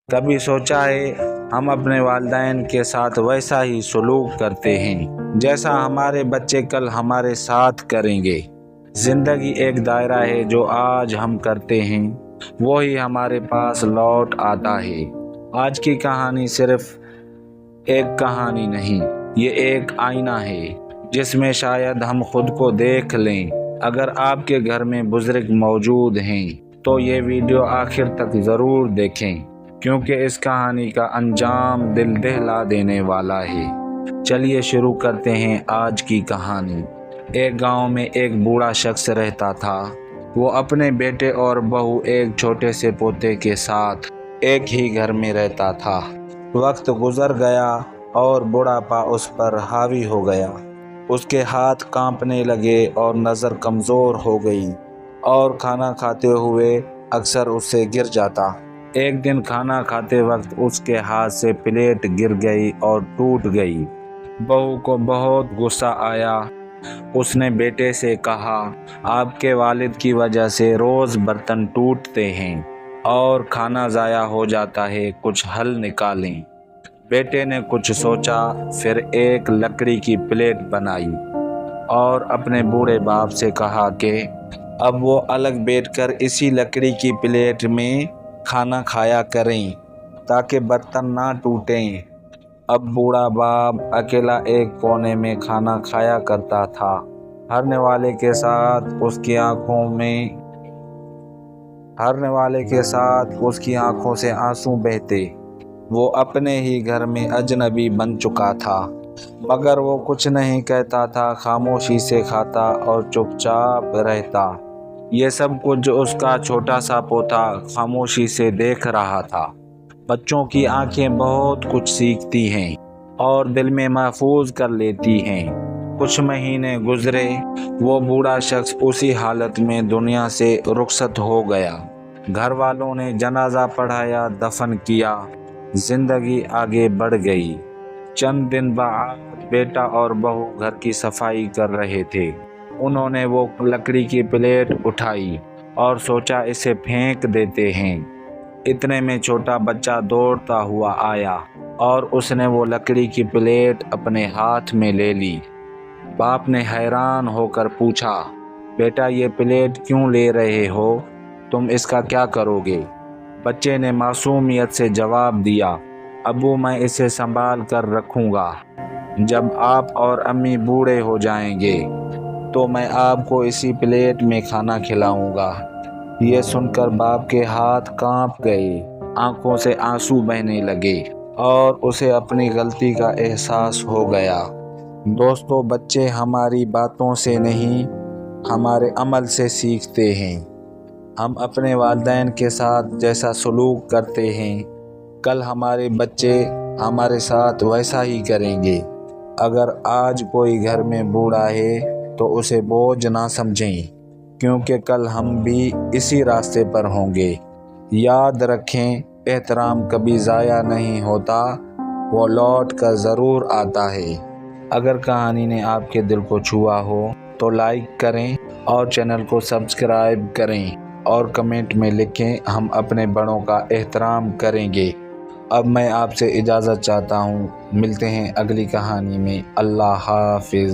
کبھی سوچا ہے ہم اپنے والدین کے ساتھ ویسا ہی سلوک کرتے ہیں جیسا ہمارے بچے کل ہمارے ساتھ کریں گے؟ زندگی ایک دائرہ ہے، جو آج ہم کرتے ہیں وہی ہمارے پاس لوٹ آتا ہے۔ آج کی کہانی صرف ایک کہانی نہیں، یہ ایک آئینہ ہے جس میں شاید ہم خود کو دیکھ لیں۔ اگر آپ کے گھر میں بزرگ موجود ہیں تو یہ ویڈیو آخر تک ضرور دیکھیں، کیونکہ اس کہانی کا انجام دل دہلا دینے والا ہے۔ چلیے شروع کرتے ہیں آج کی کہانی۔ ایک گاؤں میں ایک بوڑھا شخص رہتا تھا۔ وہ اپنے بیٹے اور بہو ایک چھوٹے سے پوتے کے ساتھ ایک ہی گھر میں رہتا تھا۔ وقت گزر گیا اور بڑھاپا اس پر حاوی ہو گیا۔ اس کے ہاتھ کانپنے لگے اور نظر کمزور ہو گئی، اور کھانا کھاتے ہوئے اکثر اس سے گر جاتا۔ ایک دن کھانا کھاتے وقت اس کے ہاتھ سے پلیٹ گر گئی اور ٹوٹ گئی۔ بہو کو بہت غصہ آیا۔ اس نے بیٹے سے کہا، آپ کے والد کی وجہ سے روز برتن ٹوٹتے ہیں اور کھانا ضائع ہو جاتا ہے، کچھ حل نکالیں۔ بیٹے نے کچھ سوچا، پھر ایک لکڑی کی پلیٹ بنائی اور اپنے بوڑھے باپ سے کہا کہ اب وہ الگ بیٹھ کر اسی لکڑی کی پلیٹ میں کھانا کھایا کریں تاکہ برتن نہ ٹوٹیں۔ اب بوڑھا باپ اکیلا ایک کونے میں کھانا کھایا کرتا تھا۔ ہرنے والے کے ساتھ اس کی آنکھوں سے آنسو بہتے۔ وہ اپنے ہی گھر میں اجنبی بن چکا تھا، مگر وہ کچھ نہیں کہتا تھا، خاموشی سے کھاتا اور چپ چاپ رہتا۔ یہ سب کچھ اس کا چھوٹا سا پوتا خاموشی سے دیکھ رہا تھا۔ بچوں کی آنکھیں بہت کچھ سیکھتی ہیں اور دل میں محفوظ کر لیتی ہیں۔ کچھ مہینے گزرے، وہ بوڑھا شخص اسی حالت میں دنیا سے رخصت ہو گیا۔ گھر والوں نے جنازہ پڑھایا، دفن کیا، زندگی آگے بڑھ گئی۔ چند دن بعد بیٹا اور بہو گھر کی صفائی کر رہے تھے۔ انہوں نے وہ لکڑی کی پلیٹ اٹھائی اور سوچا اسے پھینک دیتے ہیں۔ اتنے میں چھوٹا بچہ دوڑتا ہوا آیا اور اس نے وہ لکڑی کی پلیٹ اپنے ہاتھ میں لے لی۔ باپ نے حیران ہو کر پوچھا، بیٹا یہ پلیٹ کیوں لے رہے ہو؟ تم اس کا کیا کرو گے؟ بچے نے معصومیت سے جواب دیا، ابو میں اسے سنبھال کر رکھوں گا۔ جب آپ اور امی بوڑھے ہو جائیں گے تو میں آپ کو اسی پلیٹ میں کھانا کھلاؤں گا۔ یہ سن کر باپ کے ہاتھ کانپ گئے، آنکھوں سے آنسو بہنے لگے اور اسے اپنی غلطی کا احساس ہو گیا۔ دوستو، بچے ہماری باتوں سے نہیں، ہمارے عمل سے سیکھتے ہیں۔ ہم اپنے والدین کے ساتھ جیسا سلوک کرتے ہیں، کل ہمارے بچے ہمارے ساتھ ویسا ہی کریں گے۔ اگر آج کوئی گھر میں بوڑھا ہے تو اسے بوجھ نہ سمجھیں، کیونکہ کل ہم بھی اسی راستے پر ہوں گے۔ یاد رکھیں، احترام کبھی ضائع نہیں ہوتا، وہ لوٹ کر ضرور آتا ہے۔ اگر کہانی نے آپ کے دل کو چھوا ہو تو لائک کریں اور چینل کو سبسکرائب کریں اور کمنٹ میں لکھیں، ہم اپنے بڑوں کا احترام کریں گے۔ اب میں آپ سے اجازت چاہتا ہوں، ملتے ہیں اگلی کہانی میں۔ اللہ حافظ۔